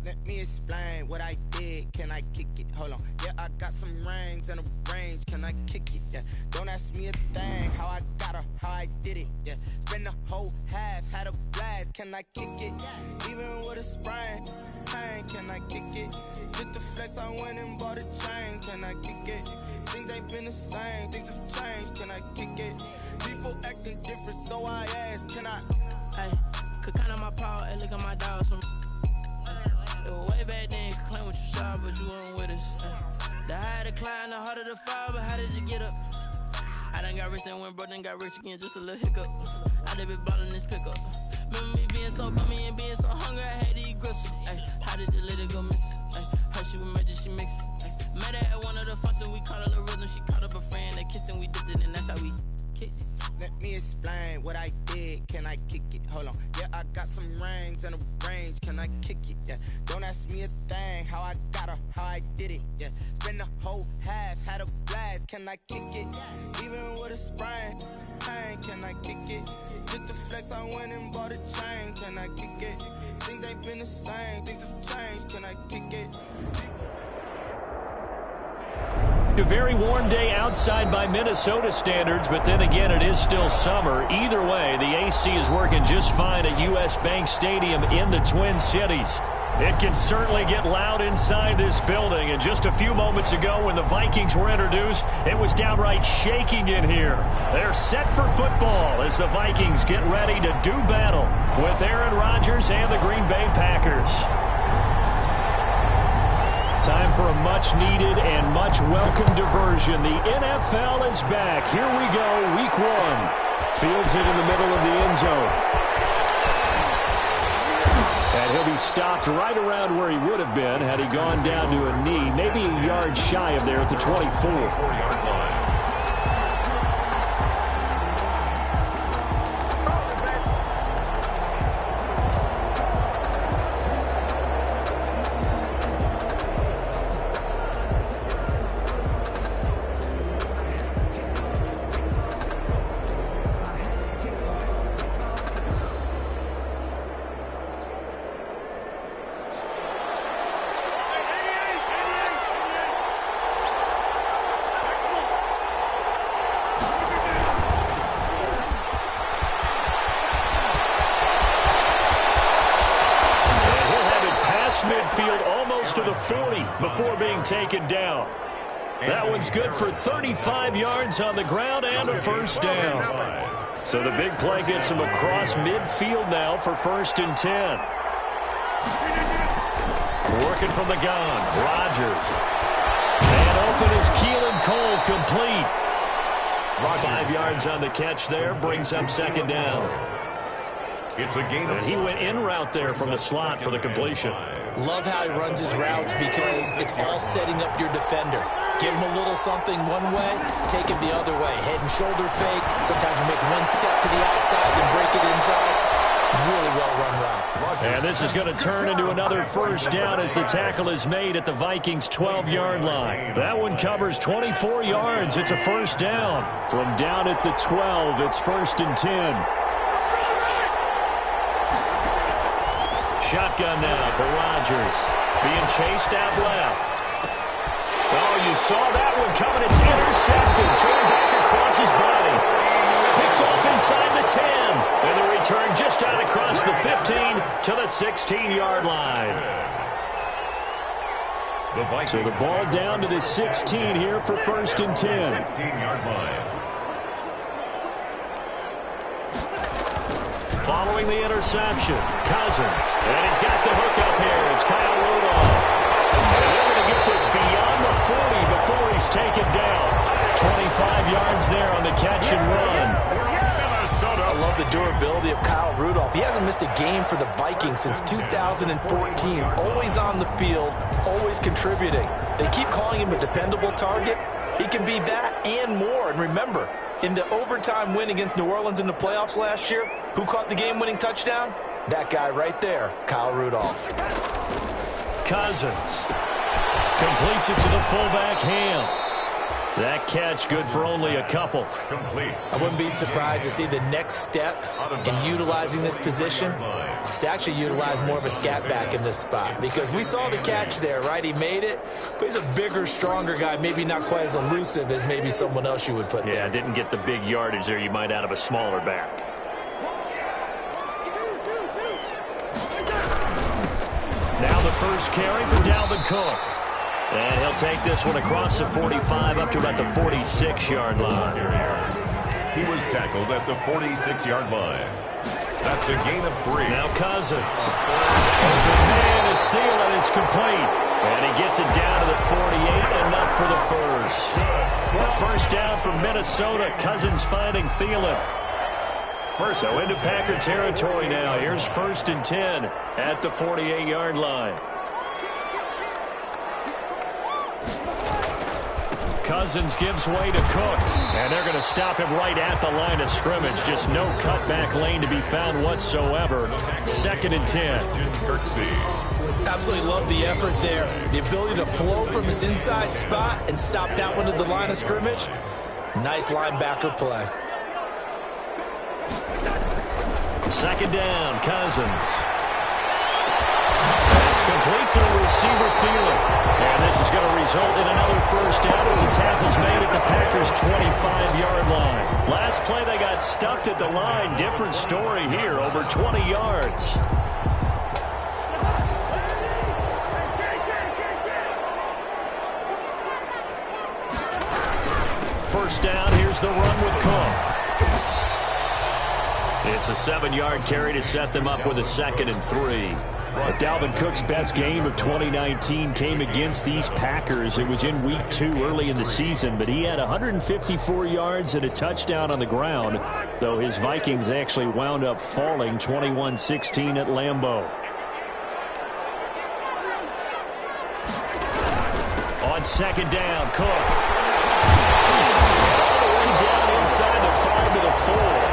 Let me explain what I did. Can I kick it? Hold on. Yeah, I got some rings and a range. Can I kick it? Yeah. Don't ask me a thing. How I got her, how I did it. Yeah. Spend the whole half, had a blast. Can I kick it? Even with a sprain. Pain, can I kick it? Just the flex, I went and bought a chain. Can I kick it? Things ain't been the same. Things have changed. Can I kick it? People acting different, so I ask. Can I? Hey, could count on my power and look at my dogs from. It was way back then, you could claim what you saw, but you weren't with us. The higher the climb, the harder the fall, but how did you get up? I done got rich and went broke, then got rich again, just a little hiccup. I done been ballin' this pickup. Remember me being so bummy and being so hungry, I had to eat gristle. Ay, how did the little go miss? Ay, her she was major, she mixed. Met her at one of the functions, we caught a little rhythm, she caught up a friend, they kissed and we dipped it, and that's how we kicked it. Let me explain what I did. Can I kick it? Hold on. Yeah, I got some rings and a range. Can I kick it? Yeah. Don't ask me a thing. How I got her, how I did it. Yeah. Spend the whole half, had a blast. Can I kick it? Even with a sprain. Pain, can I kick it? Just the flex, I went and bought a chain. Can I kick it? Things ain't been the same. Things have changed. Can I kick it? A very warm day outside by Minnesota standards, but then again, it is still summer. Either way, the AC is working just fine at U.S. Bank Stadium in the Twin Cities. It can certainly get loud inside this building, and just a few moments ago when the Vikings were introduced, it was downright shaking in here. They're set for football as the Vikings get ready to do battle with Aaron Rodgers and the Green Bay Packers. Time for a much-needed and much-welcome diversion. The NFL is back. Here we go, Week 1. Fields it in the middle of the end zone. And he'll be stopped right around where he would have been had he gone down to a knee, maybe a yard shy of there at the 24-yard line. Midfield almost to the 40 before being taken down. That one's good for 35 yards on the ground and a first down. So the big play gets him across midfield now for 1st and 10. Working from the gun, Rodgers. And open is Keelan Cole, complete. 5 yards on the catch there, brings up 2nd down. It's a gain. And he went in route there from the slot for the completion. Love how he runs his routes because it's all setting up your defender. Give him a little something one way, take it the other way. Head and shoulder fake. Sometimes you make one step to the outside, then break it inside. Really well-run route. And this is going to turn into another first down as the tackle is made at the Vikings' 12-yard line. That one covers 24 yards. It's a first down. From down at the 12, it's 1st and 10. Shotgun now for Rodgers. Being chased out left. Oh, you saw that one coming. It's intercepted. Turned back across his body. Picked off inside the 10. And the return just out across the 15 to the 16-yard line. So the ball down to the 16 here for 1st and 10. 16-yard line. Following the interception, Cousins. And he's got the hook up here. It's Kyle Rudolph. And they're going to get this beyond the 40 before he's taken down. 25 yards there on the catch and run. I love the durability of Kyle Rudolph. He hasn't missed a game for the Vikings since 2014. Always on the field, always contributing. They keep calling him a dependable target. He can be that and more. And remember, in the overtime win against New Orleans in the playoffs last year, who caught the game-winning touchdown? That guy right there, Kyle Rudolph. Cousins completes it to the fullback, Ham. That catch good for only a couple. I wouldn't be surprised to see the next step in utilizing this position is to actually utilize more of a scat back in this spot. Because we saw the catch there, right? He made it, but he's a bigger, stronger guy, maybe not quite as elusive as maybe someone else you would put there. Yeah, didn't get the big yardage there you might out of a smaller back. Now the first carry for Dalvin Cook. And he'll take this one across the 45 up to about the 46-yard line. He was tackled at the 46-yard line. That's a gain of 3. Now Cousins. Open man is Thielen. It's complete. And he gets it down to the 48, enough for the first. A first down for Minnesota. Cousins finding Thielen. So into Packer territory now. Here's 1st and 10 at the 48-yard line. Cousins gives way to Cook, and they're going to stop him right at the line of scrimmage. Just no cutback lane to be found whatsoever. 2nd and 10. Absolutely love the effort there. The ability to flow from his inside spot and stop that one at the line of scrimmage. Nice linebacker play. 2nd down, Cousins. It's complete to the receiver, Thielen. And this is going to result in another first down as the tackle's made at the Packers' 25-yard line. Last play, they got stuffed at the line. Different story here, over 20 yards. First down, here's the run with Cook. It's a 7-yard carry to set them up with a 2nd and 3. But Dalvin Cook's best game of 2019 came against these Packers. It was in week 2 early in the season, but he had 154 yards and a touchdown on the ground, though his Vikings actually wound up falling 21-16 at Lambeau. On 2nd down, Cook. All the way down inside the 5 to the 4.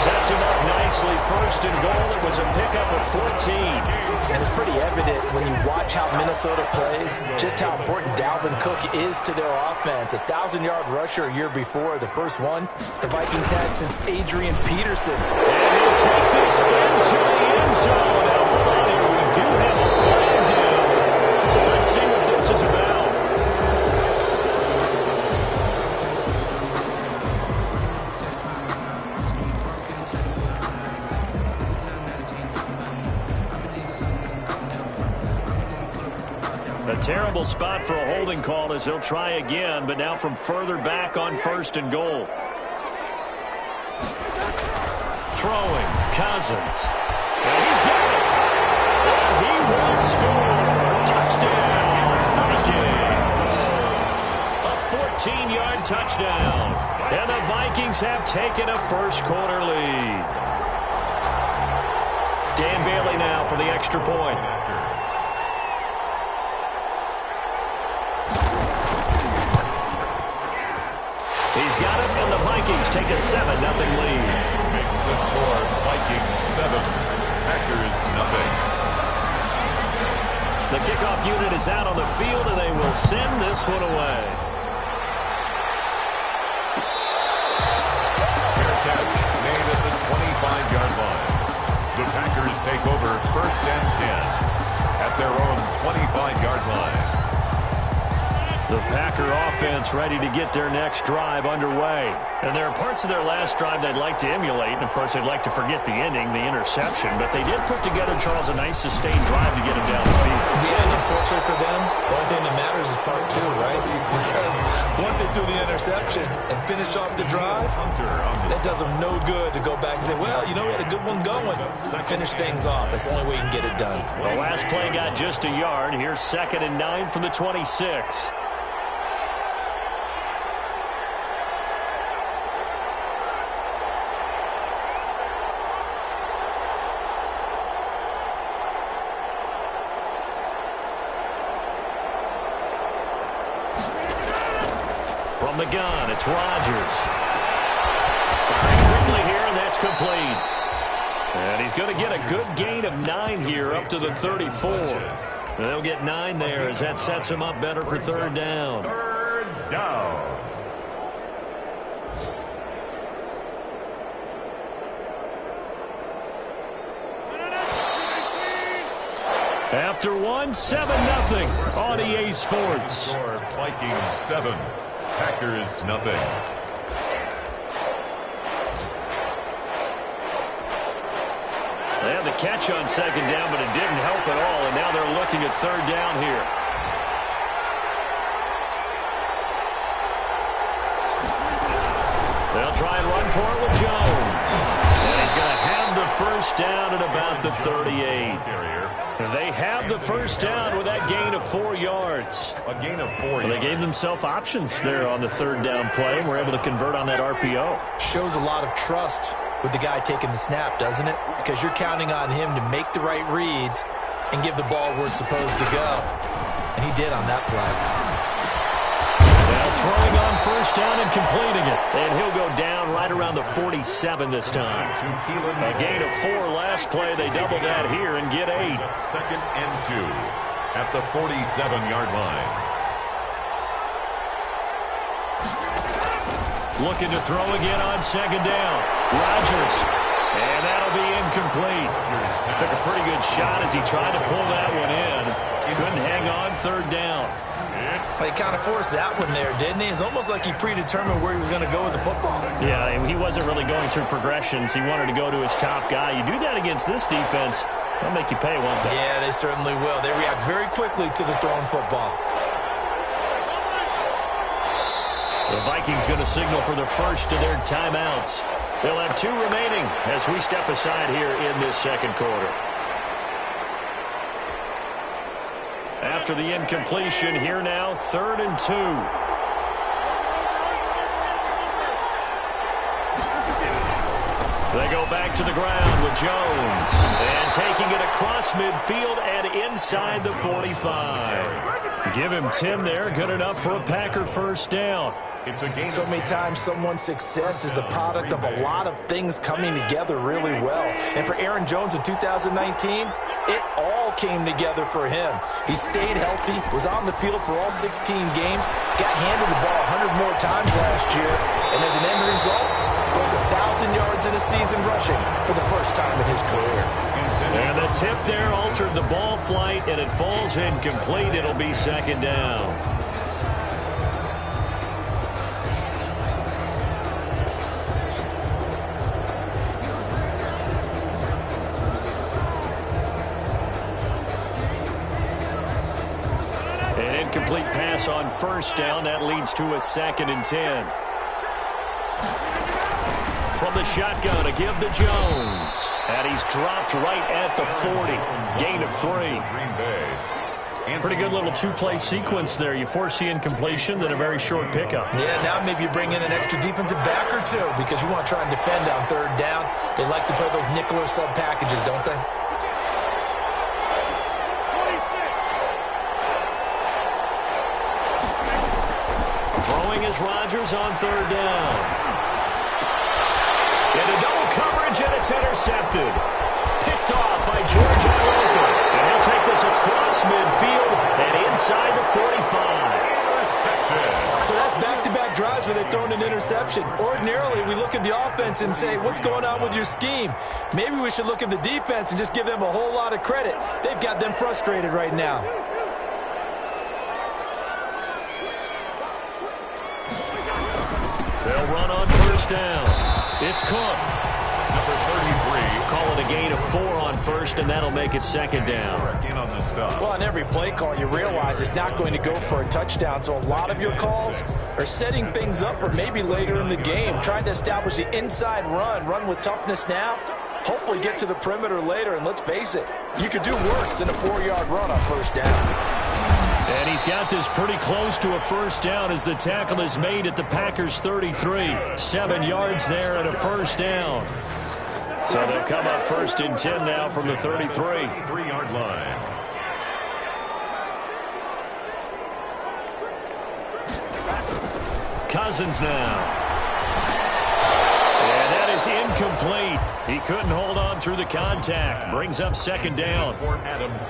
Sets him up nicely. 1st and goal. It was a pickup of 14. And it's pretty evident when you watch how Minnesota plays, just how important Dalvin Cook is to their offense. 1,000-yard rusher a year before. The first one the Vikings had since Adrian Peterson. And he'll take this into the end zone. Now, hold on here. We do have a flag down. So let's see what this is about. A terrible spot for a holding call as he'll try again, but now from further back on 1st and goal. Throwing, Cousins. And he's got it. And he will score. Touchdown, Vikings. A 14-yard touchdown. And the Vikings have taken a first-quarter lead. Dan Bailey now for the extra point. He's got it, and the Vikings take a 7-0 lead. Makes the score Vikings 7, Packers 0. The kickoff unit is out on the field, and they will send this one away. Fair catch made at the 25-yard line. The Packers take over 1st and 10 at their own 25-yard line. The Packer offense ready to get their next drive underway. And there are parts of their last drive they'd like to emulate, and of course they'd like to forget the ending, the interception. But they did put together, Charles, a nice sustained drive to get him down the field. Yeah, and unfortunately for them, the only thing that matters is part 2, right? Because once they do the interception and finish off the drive, that does them no good to go back and say, well, you know, we had a good one going. Finish things off. That's the only way you can get it done. The last play got just a yard. Here's 2nd and 9 from the 26. From the gun, it's Rodgers. Firing quickly here, and that's complete. And he's going to get a good gain of 9 here up to the 34. And they'll get 9 there as that sets him up better for 3rd down. 3rd down. After one, 7-0 on EA Sports. Score, Vikings 7, Packers nothing. They had the catch on second down, but it didn't help at all, and now they're looking at third down here. They'll try and run for it with Jones. And he's going to have the first down at about the 38. They have the first down with that gain of 4 yards. A gain of 4 yards. They gave themselves options there on the third down play and were able to convert on that RPO. Shows a lot of trust with the guy taking the snap, doesn't it? Because you're counting on him to make the right reads and give the ball where it's supposed to go. And he did on that play. Now throwing on first down and completing it. And he'll go down right around the 47 this time. A gain of 4 last play. They double that here and get 8. Second and 2 at the 47-yard line. Looking to throw again on second down. Rodgers. And that'll be incomplete. Took a pretty good shot as he tried to pull that one in. Couldn't hang on third down. He kind of forced that one there, didn't he? It's almost like he predetermined where he was going to go with the football. Yeah, he wasn't really going through progressions. He wanted to go to his top guy. You do that against this defense, they'll make you pay, won't they? Yeah, they certainly will. They react very quickly to the thrown football. The Vikings going to signal for the first of their timeouts. They'll have 2 remaining as we step aside here in this second quarter. After the incompletion, here now, 3rd and 2. They go back to the ground with Jones. And taking it across midfield and inside the 45. Give him 10 there, good enough for a Packer first down. So many times someone's success is the product of a lot of things coming together really well. And for Aaron Jones in 2019, it all came together for him. He stayed healthy, was on the field for all 16 games, got handed the ball 100 more times last year, and as an end result, broke 1,000 yards in a season rushing for the first time in his career. And the tip there altered the ball flight, and it falls incomplete. It'll be second down. An incomplete pass on first down. That leads to a 2nd and 10. From the shotgun, a give to Jones. And he's dropped right at the 40. Gain of 3. Pretty good little 2-play sequence there. You force the incompletion, then a very short pickup. Yeah, now maybe you bring in an extra defensive back or 2 because you want to try and defend on third down. They like to play those nickel or sub packages, don't they? Throwing is Rodgers on third down. Into double coverage, and it's intercepted. Picked off by George Iloka. And he'll take this across midfield and inside the 45. So that's back-to-back drives where they've thrown an interception. Ordinarily, we look at the offense and say, what's going on with your scheme? Maybe we should look at the defense and just give them a whole lot of credit. They've got them frustrated right now. They'll run on first down. It's Cook. Number 33. Call it a gain of 4 on first, and that'll make it second down. In on the stop. Well, on every play call, you realize it's not going to go for a touchdown. So a lot of your calls are setting things up for maybe later in the game, trying to establish the inside run with toughness now, hopefully get to the perimeter later. And let's face it, you could do worse than a 4-yard run on first down. And he's got this pretty close to a first down as the tackle is made at the Packers' 33. 7 yards there and a first down. So they'll come up 1st and 10 now from the 33. 3-yard line. Cousins now. And that is incomplete. He couldn't hold on through the contact. Brings up second down.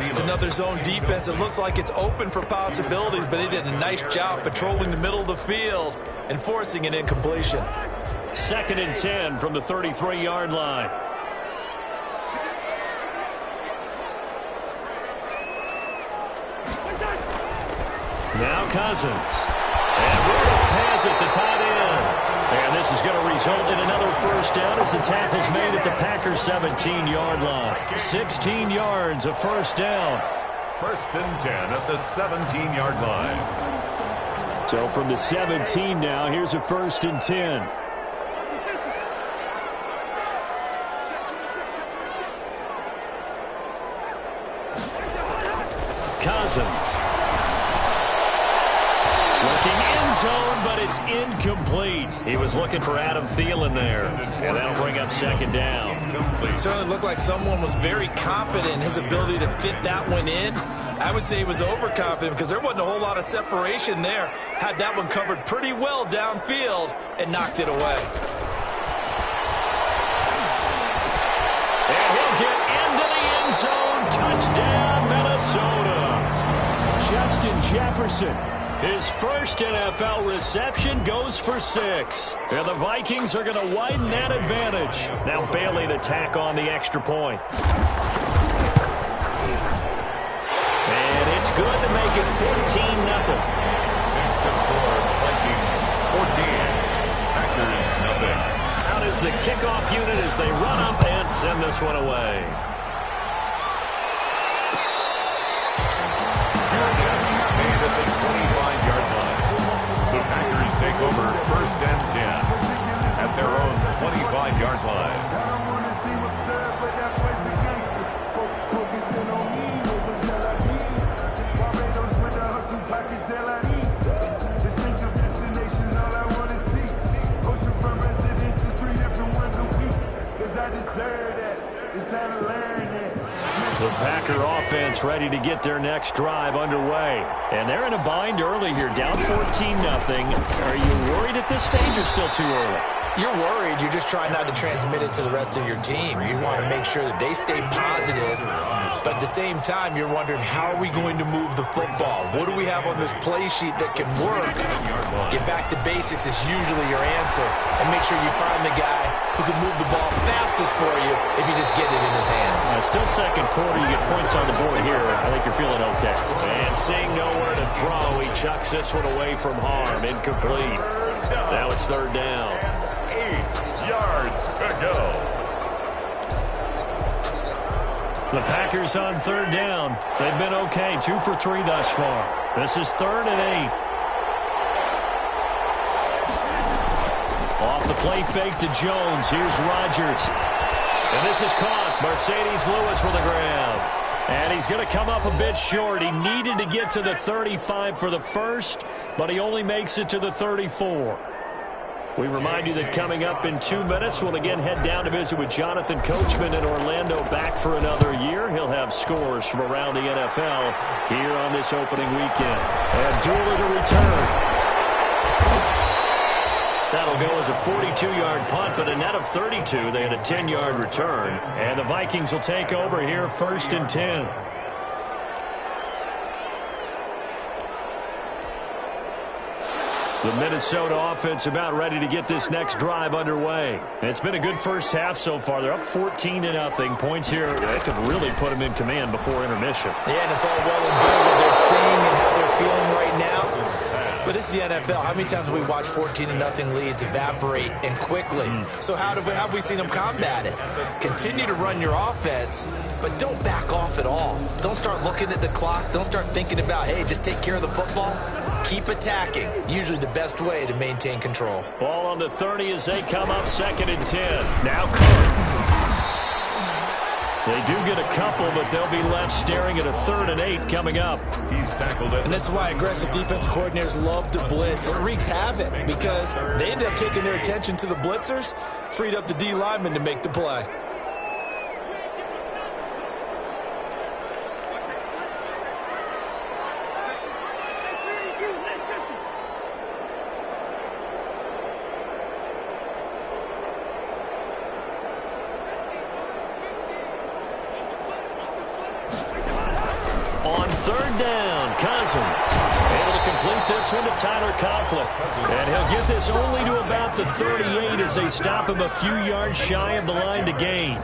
It's another zone defense. It looks like it's open for possibilities, but they did a nice job patrolling the middle of the field and forcing an incompletion. 2nd and 10 from the 33-yard line. Now Cousins. And Rudolph has it, the tight end. And this is going to result in another first down as the tackle's made at the Packers' 17-yard line. 16 yards, a first down. First and 10 at the 17-yard line. So from the 17 now, here's a first and 10. Cousins. Looking end zone, but it's incomplete. He was looking for Adam Thielen there, and that'll bring up second down. It certainly looked like someone was very confident in his ability to fit that one in. I would say he was overconfident because there wasn't a whole lot of separation there. Had that one covered pretty well downfield and knocked it away. And he'll get into the end zone. Touchdown, Minnesota. Justin Jefferson. His first NFL reception goes for 6. And the Vikings are going to widen that advantage. Now Bailey to tack on the extra point. And it's good to make it 14-0. It's the score. Vikings 14. Packers nothing. Out is the kickoff unit as they run up and send this one away. Made at the 25-yard line. The Packers take over first and 10 at their own 25-yard line. The Packer offense ready to get their next drive underway. And they're in a bind early here, down 14-0. Are you worried at this stage or still too early? You're worried. You're just trying not to transmit it to the rest of your team. You want to make sure that they stay positive, but at the same time, you're wondering, how are we going to move the football? What do we have on this play sheet that can work? Get back to basics is usually your answer, and make sure you find the guy who can move the ball fastest for you if you just get it in his hands. Still second quarter, you get points on the board here. I think you're feeling okay. And seeing nowhere to throw, he chucks this one away from harm. Incomplete. Now it's third down. 8 yards to go. The Packers on third down. They've been okay, 2 for 3 thus far. This is 3rd and 8. Off the play fake to Jones. Here's Rodgers. And this is caught. Mercedes Lewis with a grab. And he's going to come up a bit short. He needed to get to the 35 for the first, but he only makes it to the 34. We remind you that coming up in 2 minutes, we'll again head down to visit with Jonathan Coachman in Orlando, back for another year. He'll have scores from around the NFL here on this opening weekend. And Dooley to return. That'll go as a 42-yard punt, but a net of 32. They had a 10-yard return. And the Vikings will take over here, 1st and 10. The Minnesota offense about ready to get this next drive underway. It's been a good first half so far. They're up 14-0. Points here that could really put them in command before intermission. Yeah, and it's all well and good what they're saying and how they're feeling right now. But this is the NFL. How many times have we watched 14-0 leads evaporate and quickly? So how have we seen them combat it? Continue to run your offense, but don't back off at all. Don't start looking at the clock. Don't start thinking about, hey, just take care of the football. Keep attacking. Usually the best way to maintain control. Ball on the 30 as they come up 2nd and 10. Now Cook. They do get a couple, but they'll be left staring at a 3rd and 8 coming up. He's tackled it. And this is why aggressive defensive coordinators love to blitz. It wreaks havoc because they end up taking their attention to the blitzers, freed up the D lineman to make the play. On 3rd down, Cousins able to complete this one to Tyler Conklin. And he'll get this only to about the 38 as they stop him a few yards shy of the line to gain.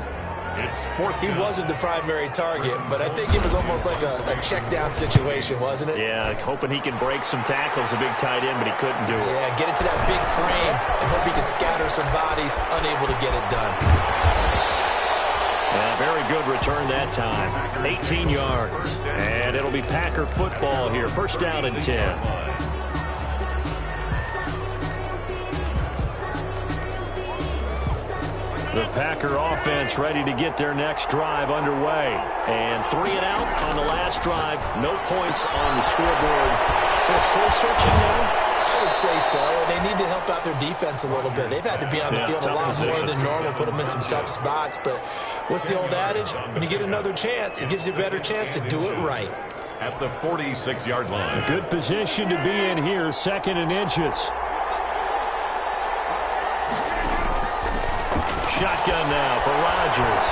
It's fourth. He wasn't the primary target, but I think it was almost like a check down situation, wasn't it? Yeah, hoping he can break some tackles, a big tight end, but he couldn't do it. Yeah, get into that big frame and hope he can scatter some bodies, unable to get it done. Yeah, very good return that time. 18 yards. And it'll be Packer football here. First down and 10. The Packer offense ready to get their next drive underway. And 3 and out on the last drive. No points on the scoreboard. They're soul searching now. I would say so, and they need to help out their defense a little bit. They've had to be on the field a lot more than normal, put them in some tough spots. But what's the old adage? When you get another chance, it gives you a better chance to do it right. At the 46-yard line. A good position to be in here, 2nd and inches. Shotgun now for Rodgers.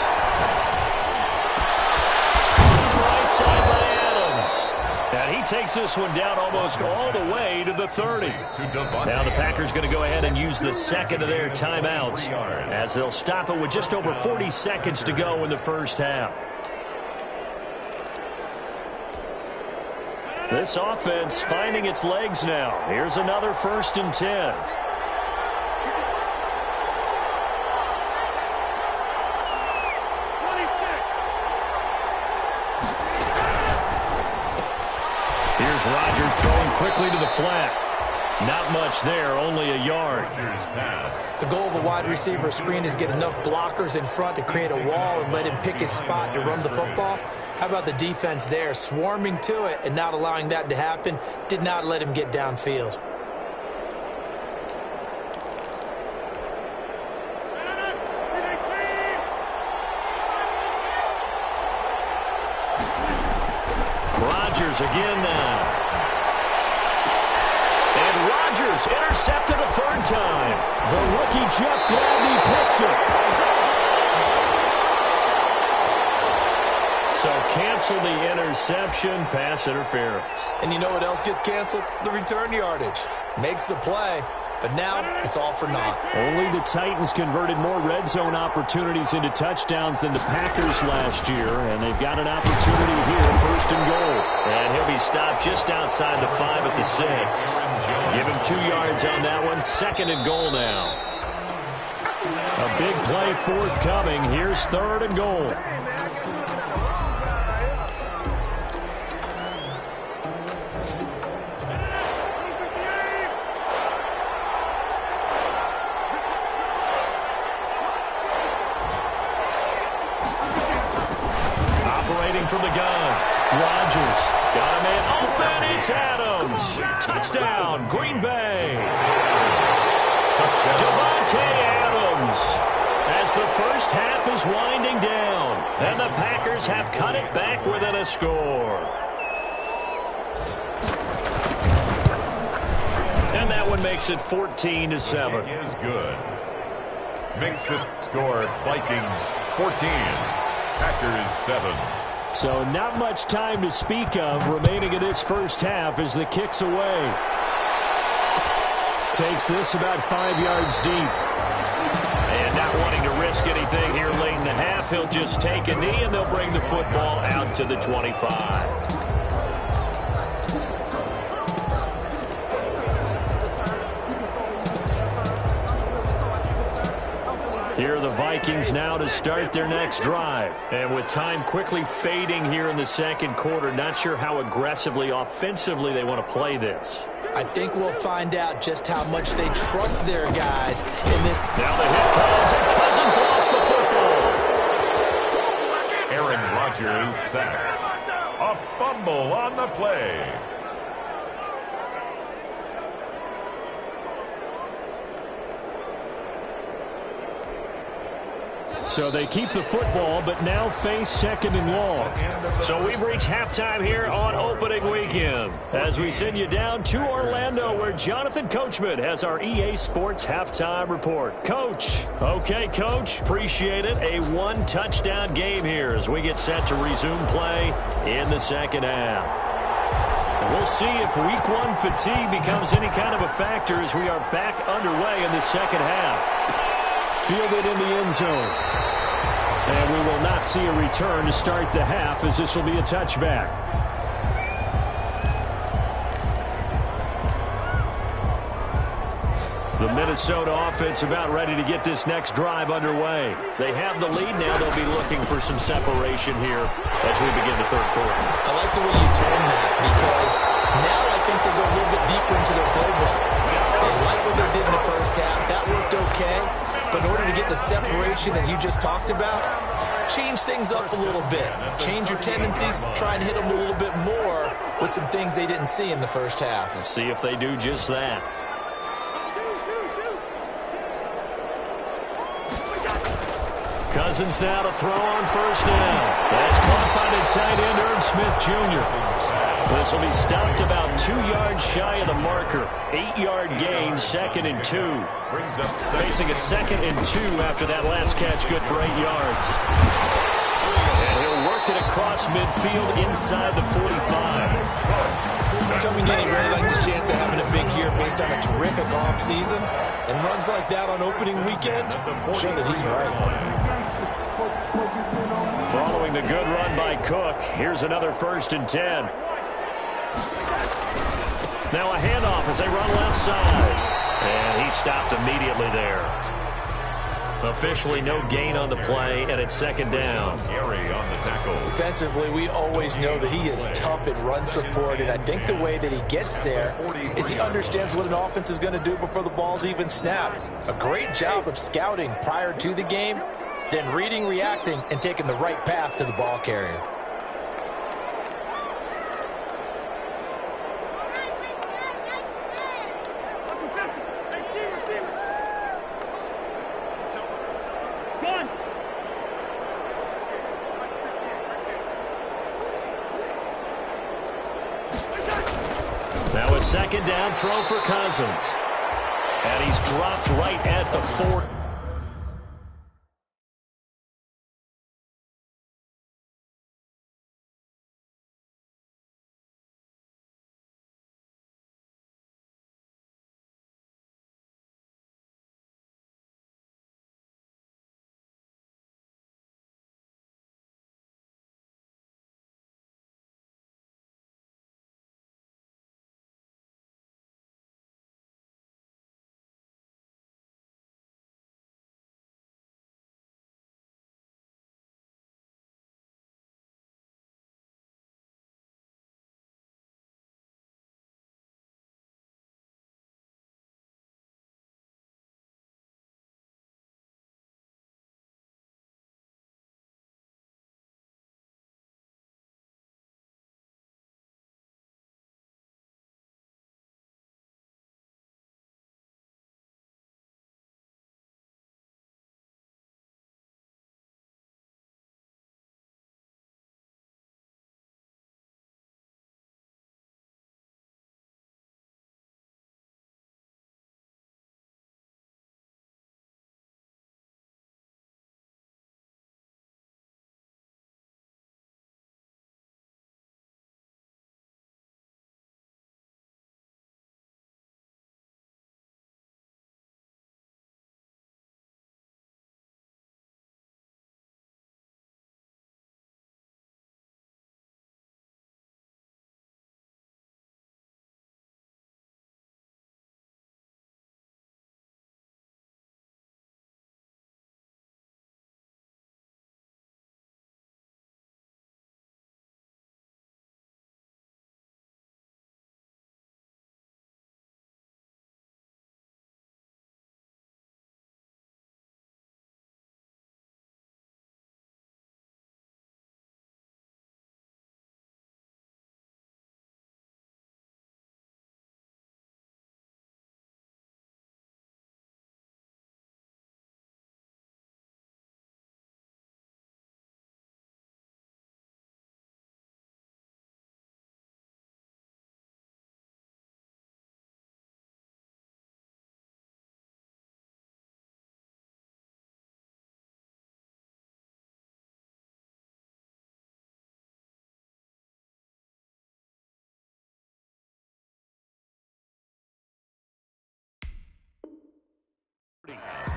Right side by Adams. And he takes this one down almost all the way to the 30. Now the Packers going to go ahead and use the second of their timeouts as they'll stop it with just over 40 seconds to go in the first half. This offense finding its legs now. Here's another 1st and 10. Here's Rodgers throwing quickly to the flat. Not much there, only a yard. The goal of a wide receiver screen is get enough blockers in front to create a wall and let him pick his spot to run the football. How about the defense there, swarming to it and not allowing that to happen? Did not let him get downfield. Rodgers again now. And Rodgers intercepted a 3rd time. The rookie Jeff Gladney picks it. So cancel the interception, pass interference. And you know what else gets canceled? The return yardage. Makes the play, but now it's all for naught. Only the Titans converted more red zone opportunities into touchdowns than the Packers last year, and they've got an opportunity here, 1st and goal. And he'll be stopped just outside the 5 at the 6. Give him 2 yards on that one, 2nd and goal now. A big play forthcoming. Here's 3rd and goal. From the gun, Rodgers got a man open. It's Adams. Touchdown, Green Bay. Devontae Adams. As the first half is winding down, and the Packers have cut it back within a score. And that one makes it 14-7. It is good. Makes the score Vikings 14, Packers 7. So not much time to speak of remaining in this first half as the kick's away. Takes this about 5 yards deep. And not wanting to risk anything here late in the half, he'll just take a knee and they'll bring the football out to the 25. Here are the Vikings now to start their next drive. And with time quickly fading here in the second quarter, not sure how aggressively, offensively they want to play this. I think we'll find out just how much they trust their guys in this. Now the hit comes, and Cousins lost the football. Aaron Rodgers sacked. A fumble on the play. So they keep the football, but now face 2nd and long. So we've reached halftime here on opening weekend as we send you down to Orlando where Jonathan Coachman has our EA Sports halftime report. Coach. Okay, Coach. Appreciate it. A 1-touchdown game here as we get set to resume play in the second half. And we'll see if week 1 fatigue becomes any kind of a factor as we are back underway in the second half. Fielded in the end zone. And we will not see a return to start the half, as this will be a touchback. The Minnesota offense about ready to get this next drive underway. They have the lead now. They'll be looking for some separation here as we begin the third quarter. I like the way you tone that, because now I think they go a little bit deeper into their playbook. They like what they did in the first half. That worked okay. But in order to get the separation that you just talked about, change things up a little bit. Change your tendencies. Try and hit them a little bit more with some things they didn't see in the first half. We'll see if they do just that. Cousins now to throw on first down. That's caught by the tight end, Irv Smith Jr. This will be stopped about 2 yards shy of the marker. 8-yard gain, 2nd and 2. Facing a 2nd and 2 after that last catch, good for 8 yards. And he'll work it across midfield inside the 45. Coming in, he really likes his chance of having a big year based on a terrific offseason. And runs like that on opening weekend show that he's right. Following the good run by Cook, here's another 1st and 10. Now a handoff as they run left side. And he stopped immediately there. Officially no gain on the play, and it's 2nd down. Gary on the tackle. Defensively, we always know that he is tough in run support, and I think the way that he gets there is he understands what an offense is going to do before the ball's even snapped. A great job of scouting prior to the game, then reading, reacting, and taking the right path to the ball carrier. Now a 2nd down throw for Cousins. And he's dropped right at the 4.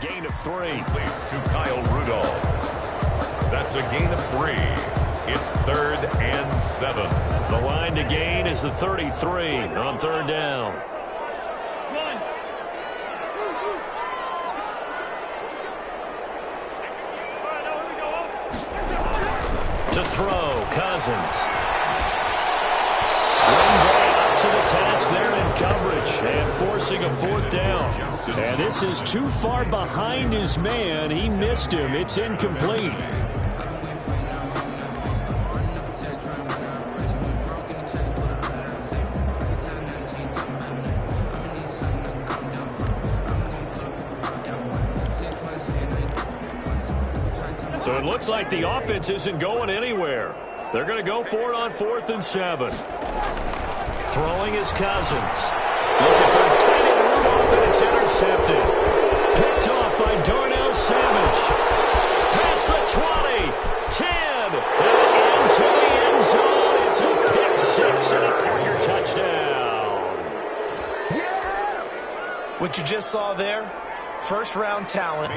Gain of 3. To Kyle Rudolph. That's a gain of 3. It's 3rd and 7. The line to gain is the 33 on 3rd down. To throw, Cousins. Green Bay up to the task there in coverage and forcing a 4th down. And this is too far behind his man. He missed him. It's incomplete. So it looks like the offense isn't going anywhere. They're going to go for it on 4th and 7. Throwing is Cousins. Looking for his tight end Rudolph, and it's intercepted. Picked off by Darnell Savage. Past the 20, 10, and into the end zone. It's a pick 6 and a Packer touchdown. What you just saw there? First-round talent,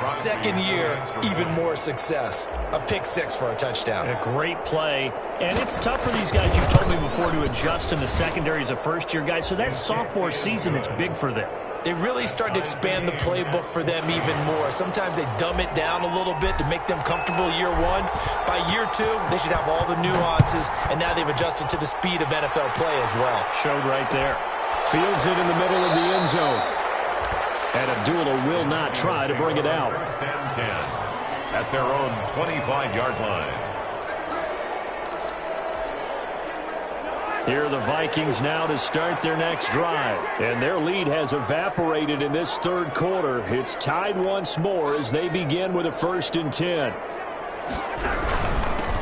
second year, even more success. A pick 6 for a touchdown. A great play. And it's tough for these guys, you told me before, to adjust in the secondary as a first-year guy. So that sophomore season is big for them. They really start to expand the playbook for them even more. Sometimes they dumb it down a little bit to make them comfortable year 1. By year 2, they should have all the nuances, and now they've adjusted to the speed of NFL play as well. Showed right there. Fields it in the middle of the end zone. And Abdullah will not try to bring it out. 1st and 10 at their own 25-yard line. Here are the Vikings now to start their next drive. And their lead has evaporated in this 3rd quarter. It's tied once more as they begin with a 1st and 10.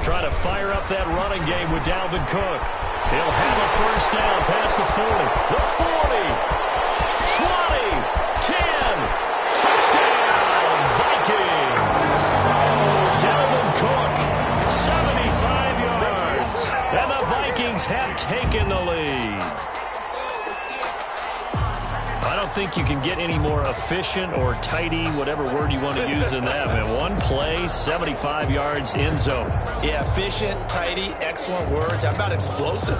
Try to fire up that running game with Dalvin Cook. He'll have a 1st down past the 40. The 40. 20. 10, touchdown, Vikings. Dalvin Cook, 75 yards, and the Vikings have taken the lead. I don't think you can get any more efficient or tidy, whatever word you want to use in that, man. One play, 75 yards, end zone. Yeah, efficient, tidy, excellent words. How about explosive?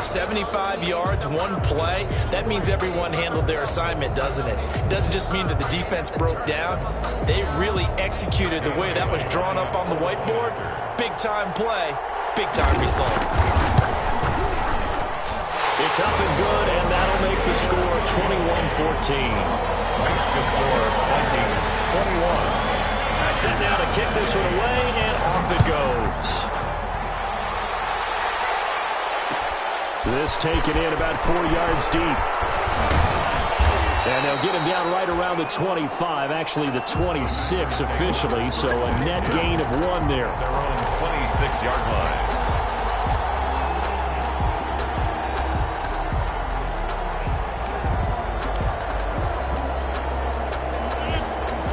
75 yards, one play. That means everyone handled their assignment, doesn't it? It doesn't just mean that the defense broke down. They really executed the way that was drawn up on the whiteboard. Big-time play, big-time result. It's up and good, and that'll make the score 21-14. Makes the score Vikings 21. Set now to kick this one away, and off it goes. This taken in about 4 yards deep. And they'll get him down right around the 25, actually the 26 officially, so a net gain of 1 there. Their own 26-yard line.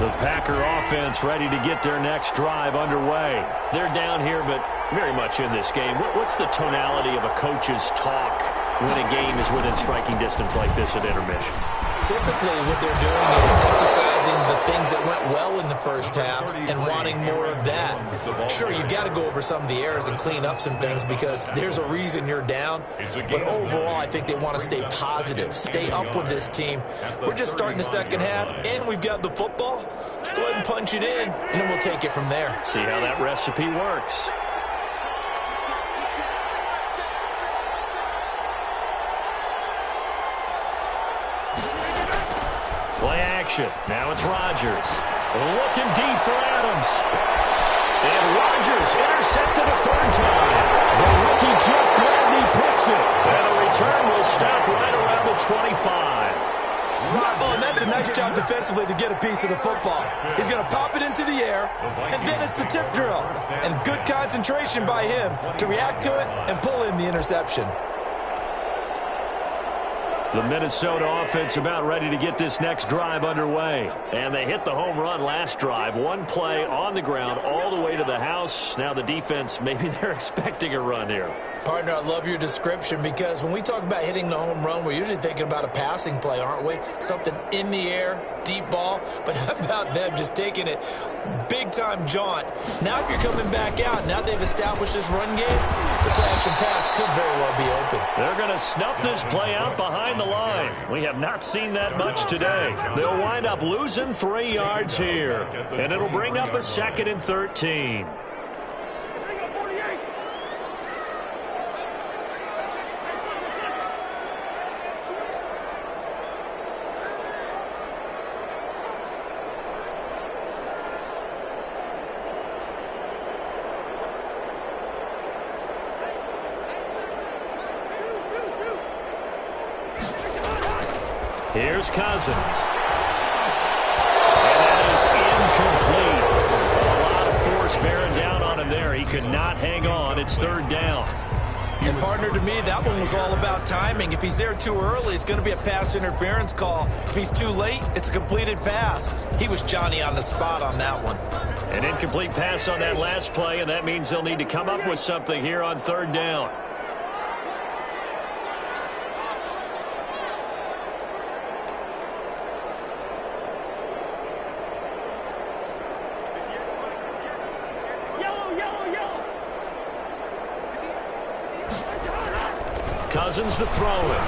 The Packer offense ready to get their next drive underway. They're down here, but very much in this game. What's the tonality of a coach's talk when a game is within striking distance like this at intermission? Typically, what they're doing is emphasizing the things that went well in the first half and wanting more of that. Sure, you've got to go over some of the errors and clean up some things because there's a reason you're down. But overall, I think they want to stay positive, stay up with this team. We're just starting the second half, and we've got the football. Let's go ahead and punch it in, and then we'll take it from there. See how that recipe works. Play action. Now it's Rodgers. Looking deep for Adams. And Rodgers intercepted a 3rd time. The rookie Jeff Gladney picks it. And the return will stop right around the 25. Oh, and that's a nice job defensively to get a piece of the football. He's going to pop it into the air, and then it's the tip drill. And good concentration by him to react to it and pull in the interception. The Minnesota offense about ready to get this next drive underway. And they hit the home run last drive. One play on the ground all the way to the house. Now the defense, maybe they're expecting a run here. Partner, I love your description because when we talk about hitting the home run, we're usually thinking about a passing play, aren't we? Something in the air, deep ball. But how about them just taking it big-time jaunt? Now if you're coming back out, now they've established this run game, the play-action pass could very well be open. They're going to snuff this play out behind the line. We have not seen that much today. They'll wind up losing 3 yards here. And it'll bring up a 2nd and 13. Here's Cousins. And that is incomplete. A lot of force bearing down on him there. He could not hang on. It's 3rd down. And partner, to me, that one was all about timing. If he's there too early, it's going to be a pass interference call. If he's too late, it's a completed pass. He was Johnny on the spot on that one. An incomplete pass on that last play, and that means they'll need to come up with something here on 3rd down. Cousins to throw it.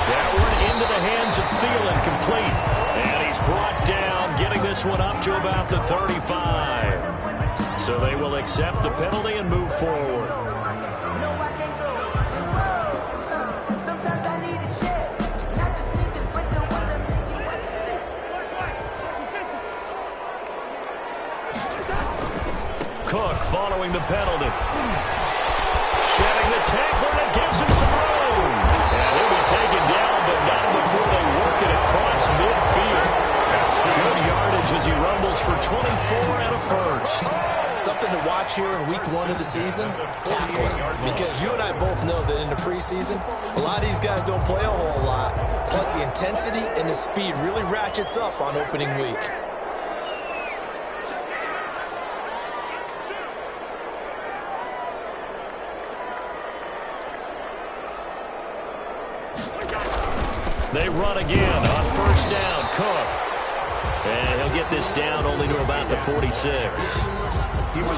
That one into the hands of Thielen, complete. And he's brought down, getting this one up to about the 35. So they will accept the penalty and move forward. Cook following the penalty. Shedding the tackler that gives him some room. And he'll be taken down, but not before they work it across midfield. Good yardage as he rumbles for 24 and a first. Something to watch here in week 1 of the season, tackling. Because you and I both know that in the preseason, a lot of these guys don't play a whole lot. Plus the intensity and the speed really ratchets up on opening week. They run again on 1st down. Cook. And he'll get this down only to about the 46.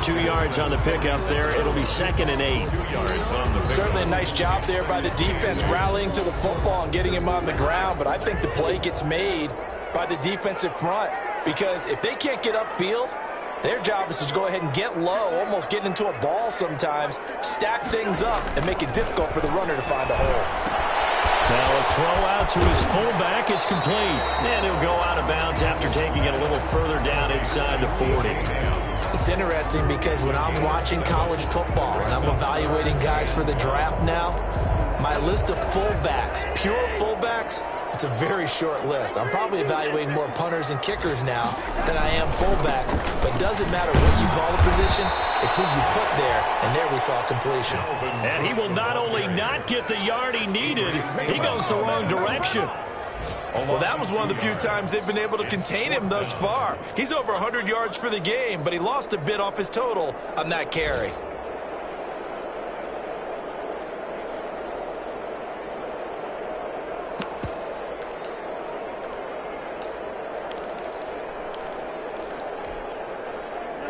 2 yards on the pickup there. It'll be 2nd and 8. Certainly a nice job there by the defense rallying to the football and getting him on the ground. But I think the play gets made by the defensive front. Because if they can't get upfield, their job is to go ahead and get low, almost get into a ball sometimes, stack things up, and make it difficult for the runner to find a hole. Now a throw out to his fullback is complete. And he'll go out of bounds after taking it a little further down inside the 40. It's interesting because when I'm watching college football and I'm evaluating guys for the draft now, my list of fullbacks, pure fullbacks, it's a very short list. I'm probably evaluating more punters and kickers now than I am fullbacks. But it doesn't matter what you call the position, it's who you put there. And there we saw completion. And he will not only not get the yard he needed, he goes the wrong direction. Well, that was one of the few times they've been able to contain him thus far. He's over 100 yards for the game, but he lost a bit off his total on that carry.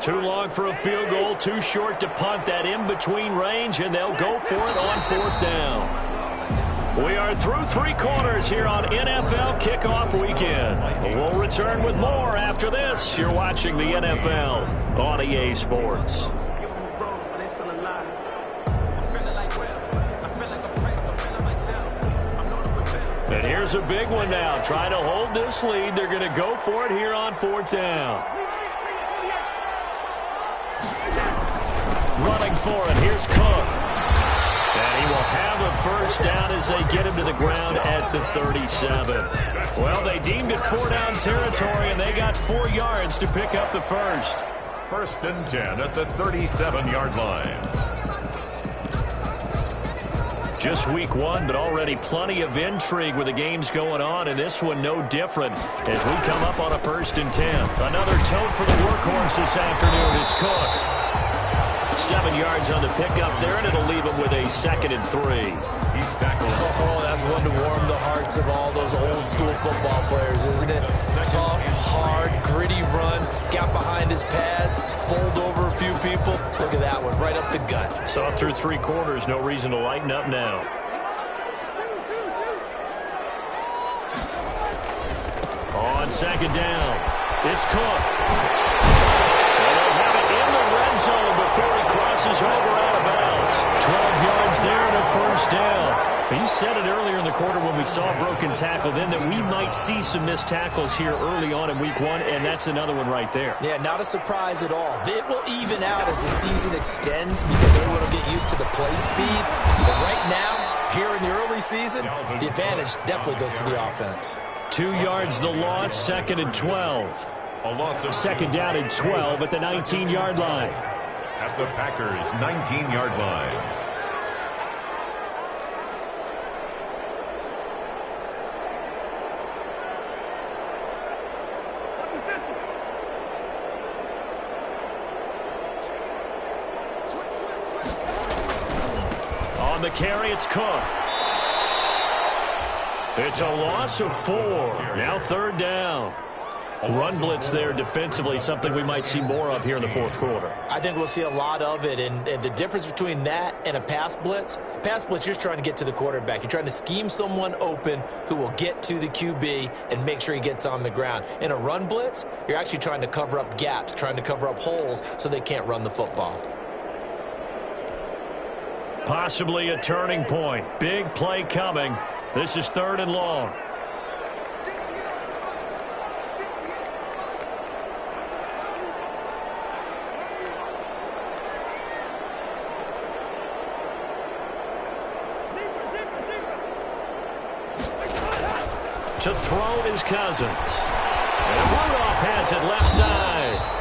Too long for a field goal, too short to punt. That in-between range, and they'll go for it on 4th down. We are through 3 quarters here on NFL Kickoff Weekend. We'll return with more after this. You're watching the NFL on EA Sports. And here's a big one now. Trying to hold this lead. They're going to go for it here on 4th down. Running for it. Here's Cook. And he will have a first down as they get him to the ground at the 37. Well, they deemed it 4-down territory, and they got 4 yards to pick up the first. 1st and 10 at the 37-yard line. Just week one, but already plenty of intrigue with the games going on, and this one no different as we come up on a 1st and 10. Another tote for the workhorse this afternoon. It's Cook. 7 yards on the pickup there, and it'll leave him with a 2nd and 3. He's tackled. Oh, that's one to warm the hearts of all those old school football players, isn't it? Tough, hard, gritty run, got behind his pads, bowled over a few people. Look at that one, right up the gut. So up through 3 quarters, no reason to lighten up now. On 2nd down, it's Cook. And they'll have it in the red zone before he crosses over out of bounds. 12 yards there and a 1st down. You said it earlier in the quarter when we saw a broken tackle then that we might see some missed tackles here early on in week one, and that's another one right there. Yeah, not a surprise at all. It will even out as the season extends because everyone will get used to the play speed. But right now, here in the early season, the advantage definitely goes to the offense. 2 yards the loss, 2nd and 12. A loss of 2nd down and 12 at the 19-yard line. At the Packers' 19-yard line. On the carry, it's Cook. It's a loss of 4. Now 3rd down. Run blitz there defensively, something we might see more of here in the 4th quarter. I think we'll see a lot of it, and the difference between that and a pass blitz, you're just trying to get to the quarterback. You're trying to scheme someone open who will get to the QB and make sure he gets on the ground. In a run blitz, you're actually trying to cover up gaps, trying to cover up holes so they can't run the football. Possibly a turning point. Big play coming. This is 3rd and long. To throw is Cousins. And Rudolph has it left side.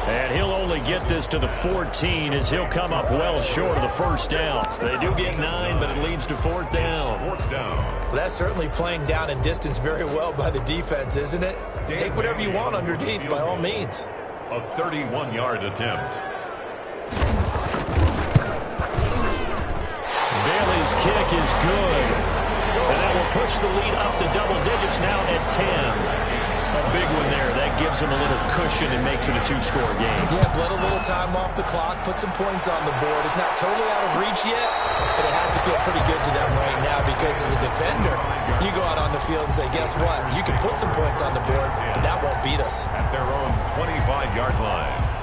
And he'll only get this to the 14 as he'll come up well short of the 1st down. They do get 9, but it leads to 4th down. 4th down. Well, that's certainly playing down in distance very well by the defense, isn't it? Take whatever you want underneath by all means. A 31-yard attempt. Bailey's kick is good. And that will push the lead up to double digits now at 10. A big one there. That gives them a little cushion and makes it a 2-score game. Yeah, bled a little time off the clock, put some points on the board. It's not totally out of reach yet, but it has to feel pretty good to them right now because as a defender, you go out on the field and say, guess what? You can put some points on the board, but that won't beat us. At their own 25-yard line.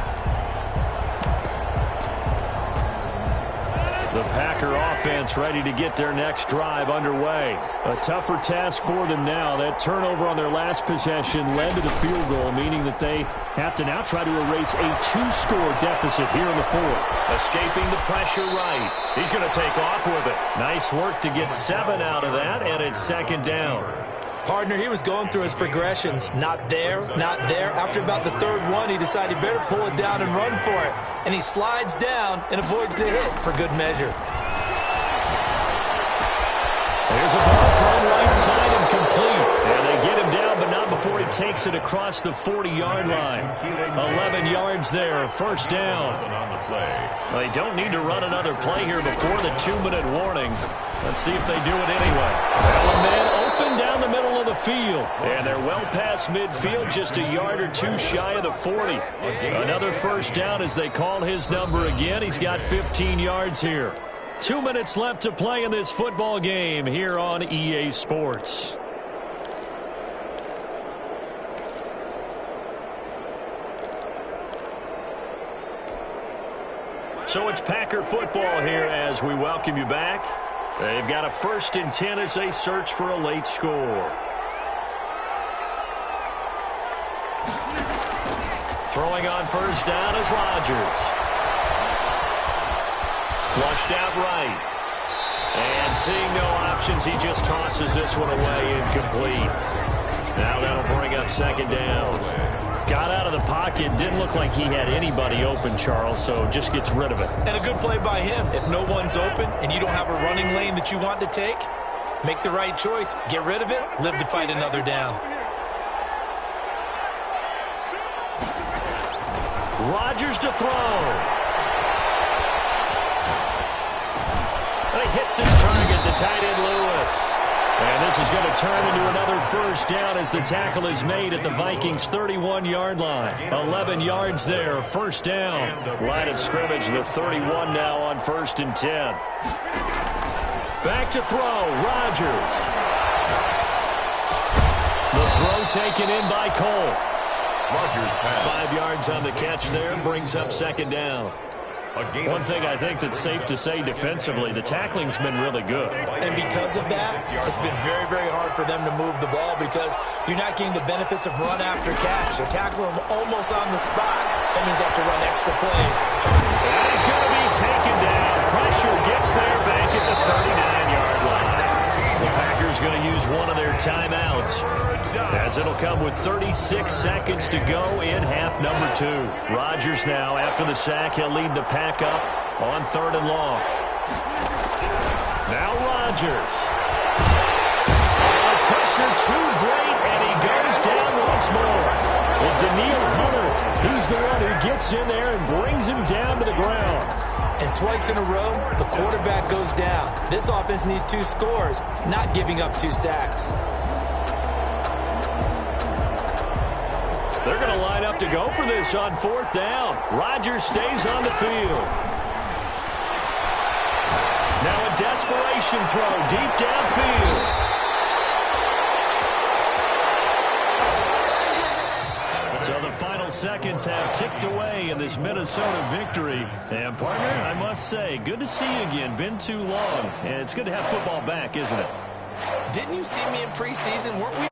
The Packer offense ready to get their next drive underway. A tougher task for them now. That turnover on their last possession led to the field goal, meaning that they have to now try to erase a 2-score deficit here in the 4th. Escaping the pressure right. He's going to take off with it. Nice work to get 7 out of that, and it's 2nd down. Partner, he was going through his progressions. Not there, not there. After about the 3rd one, he decided he better pull it down and run for it. And he slides down and avoids the hit for good measure. There's a ball thrown right side and complete. And they get him down, but not before he takes it across the 40-yard line. 11 yards there, 1st down. Well, they don't need to run another play here before the 2-minute warning. Let's see if they do it anyway. Well, a man open down the middle of the field. And they're well past midfield, just a yard or 2 shy of the 40. Another 1st down as they call his number again. He's got 15 yards here. 2 minutes left to play in this football game here on EA Sports. So it's Packer football here as we welcome you back. They've got a 1st and 10 as they search for a late score. Throwing on 1st down is Rodgers. Flushed out right. And seeing no options, he just tosses this one away incomplete. Now that'll bring up 2nd down. Got out of the pocket. Didn't look like he had anybody open, Charles, so just gets rid of it. And a good play by him. If no one's open and you don't have a running lane that you want to take, make the right choice. Get rid of it. Live to fight another down. Rodgers to throw. And he hits his target, the tight end Lewis. And this is going to turn into another first down as the tackle is made at the Vikings' 31-yard line. 11 yards there, first down. Line of scrimmage, the 31 now on 1st and 10. Back to throw, Rodgers. The throw taken in by Cole. Rodgers pass. 5 yards on the catch there, brings up 2nd down. One thing I think that's safe to say defensively, the tackling's been really good. And because of that, it's been very, very hard for them to move the ball because you're not getting the benefits of run after catch. They tackle them almost on the spot. That means they have to run extra plays. That is going to be taken down. Pressure gets there back at the 39-yard line. The Packers going to use one of their timeouts, as it'll come with 36 seconds to go in half number 2. Rodgers now, after the sack, he'll lead the pack up on 3rd and long. Now Rodgers. Pressure too great, and he goes down once more. Well, Daniil Hunter, he's the one who gets in there and brings him down to the ground. And twice in a row, the quarterback goes down. This offense needs 2 scores, not giving up 2 sacks. They're going to line up to go for this on 4th down. Rodgers stays on the field. Now a desperation throw deep downfield. So the final seconds have ticked away in this Minnesota victory. And, partner, I must say, good to see you again. Been too long. And it's good to have football back, isn't it? Didn't you see me in preseason? Weren't we